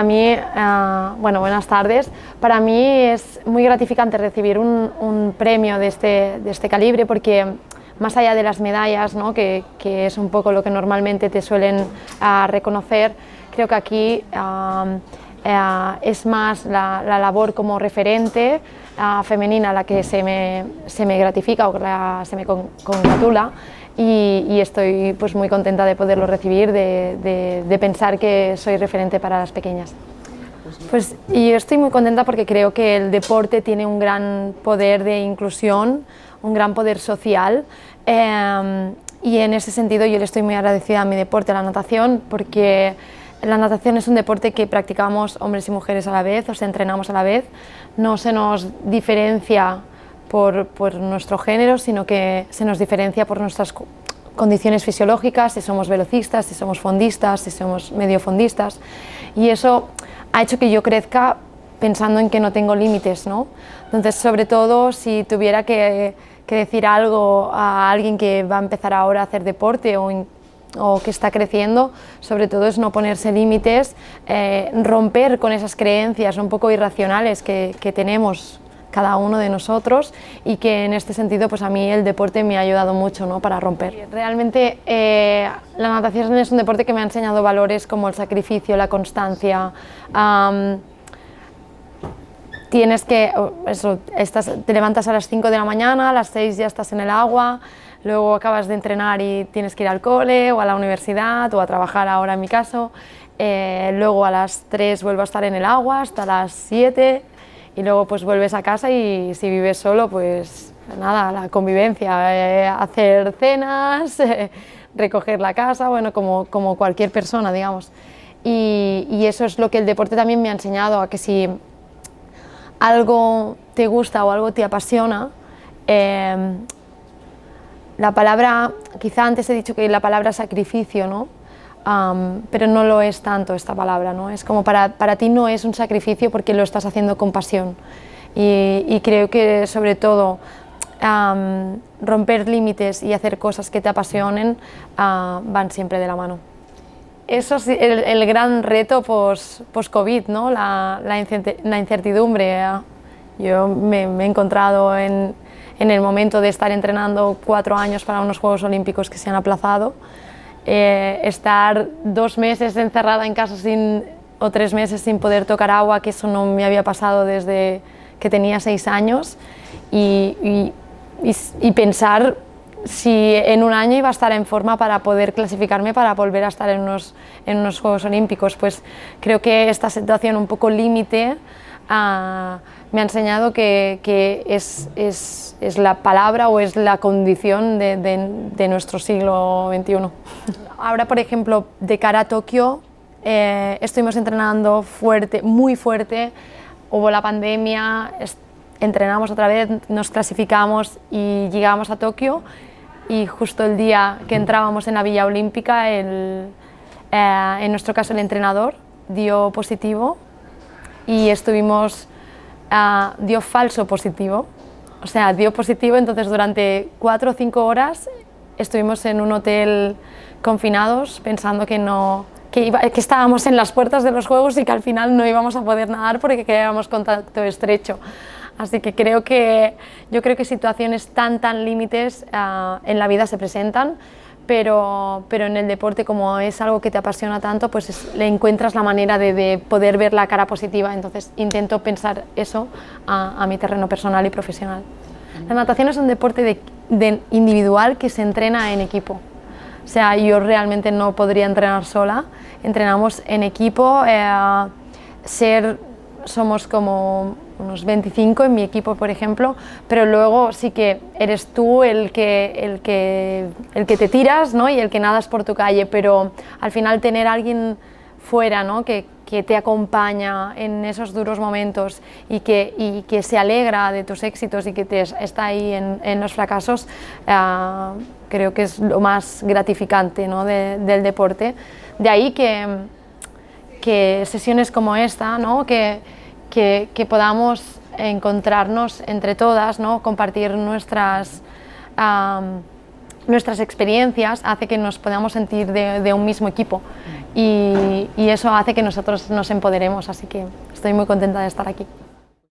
A mí, bueno, buenas tardes. Para mí es muy gratificante recibir un premio de este calibre porque más allá de las medallas, ¿no? que es un poco lo que normalmente te suelen reconocer, creo que aquí es más la labor como referente femenina la que se me gratifica o se me congratula. Y estoy pues muy contenta de poderlo recibir, de pensar que soy referente para las pequeñas. Pues yo estoy muy contenta porque creo que el deporte tiene un gran poder de inclusión, un gran poder social, y en ese sentido yo le estoy muy agradecida a mi deporte, a la natación, porque la natación es un deporte que practicamos hombres y mujeres a la vez, o sea, entrenamos a la vez, no se nos diferencia por nuestro género, sino que se nos diferencia por nuestras condiciones fisiológicas, si somos velocistas, si somos fondistas, si somos mediofondistas, y eso ha hecho que yo crezca pensando en que no tengo límites, ¿no? Entonces, sobre todo, si tuviera que decir algo a alguien que va a empezar ahora a hacer deporte o que está creciendo, sobre todo es no ponerse límites, romper con esas creencias un poco irracionales que tenemos cada uno de nosotros, y que en este sentido pues a mí el deporte me ha ayudado mucho, ¿no? Para romper. Realmente la natación es un deporte que me ha enseñado valores como el sacrificio, la constancia. Tienes que, te levantas a las 5 de la mañana, a las 6 ya estás en el agua, luego acabas de entrenar y tienes que ir al cole o a la universidad o a trabajar ahora en mi caso, luego a las 3 vuelvo a estar en el agua hasta las 7, y luego pues vuelves a casa, y si vives solo pues nada, la convivencia, hacer cenas, recoger la casa, bueno, como cualquier persona, digamos. Y eso es lo que el deporte también me ha enseñado, a que si algo te gusta o algo te apasiona, la palabra, quizá antes he dicho que la palabra sacrificio, ¿no? Pero no lo es tanto esta palabra, ¿no? Es como para ti no es un sacrificio porque lo estás haciendo con pasión, y creo que sobre todo romper límites y hacer cosas que te apasionen van siempre de la mano. Eso es el gran reto post-COVID, ¿no? La incertidumbre. Yo me he encontrado en el momento de estar entrenando 4 años para unos Juegos Olímpicos que se han aplazado, estar 2 meses encerrada en casa o 3 meses sin poder tocar agua, que eso no me había pasado desde que tenía 6 años, y pensar si en un año iba a estar en forma para poder clasificarme para volver a estar en unos Juegos Olímpicos. Pues creo que esta situación un poco límite me ha enseñado que es la palabra o es la condición de nuestro siglo XXI. Ahora, por ejemplo, de cara a Tokio, estuvimos entrenando fuerte, muy fuerte, hubo la pandemia, entrenamos otra vez, nos clasificamos y llegamos a Tokio, y justo el día que entrábamos en la Villa Olímpica, en nuestro caso el entrenador dio positivo, y dio falso positivo, o sea, dio positivo. Entonces durante 4 o 5 horas estuvimos en un hotel confinados pensando que estábamos en las puertas de los Juegos y que al final no íbamos a poder nadar porque quedábamos contacto estrecho. Así que yo creo que situaciones tan límites en la vida se presentan, pero en el deporte, como es algo que te apasiona tanto, pues le encuentras la manera de poder ver la cara positiva. Entonces intento pensar eso a mi terreno personal y profesional. La natación es un deporte individual que se entrena en equipo. O sea, yo realmente no podría entrenar sola, entrenamos en equipo, somos como unos 25 en mi equipo, por ejemplo, pero luego sí que eres tú el que te tiras, ¿no? Y el que nadas por tu calle, pero al final tener a alguien fuera, ¿no? que te acompaña en esos duros momentos y que se alegra de tus éxitos y que está ahí en los fracasos, creo que es lo más gratificante, ¿no? del deporte. De ahí que sesiones como esta, ¿no? que podamos encontrarnos entre todas, ¿no? Compartir nuestras experiencias hace que nos podamos sentir de un mismo equipo y eso hace que nosotros nos empoderemos, así que estoy muy contenta de estar aquí.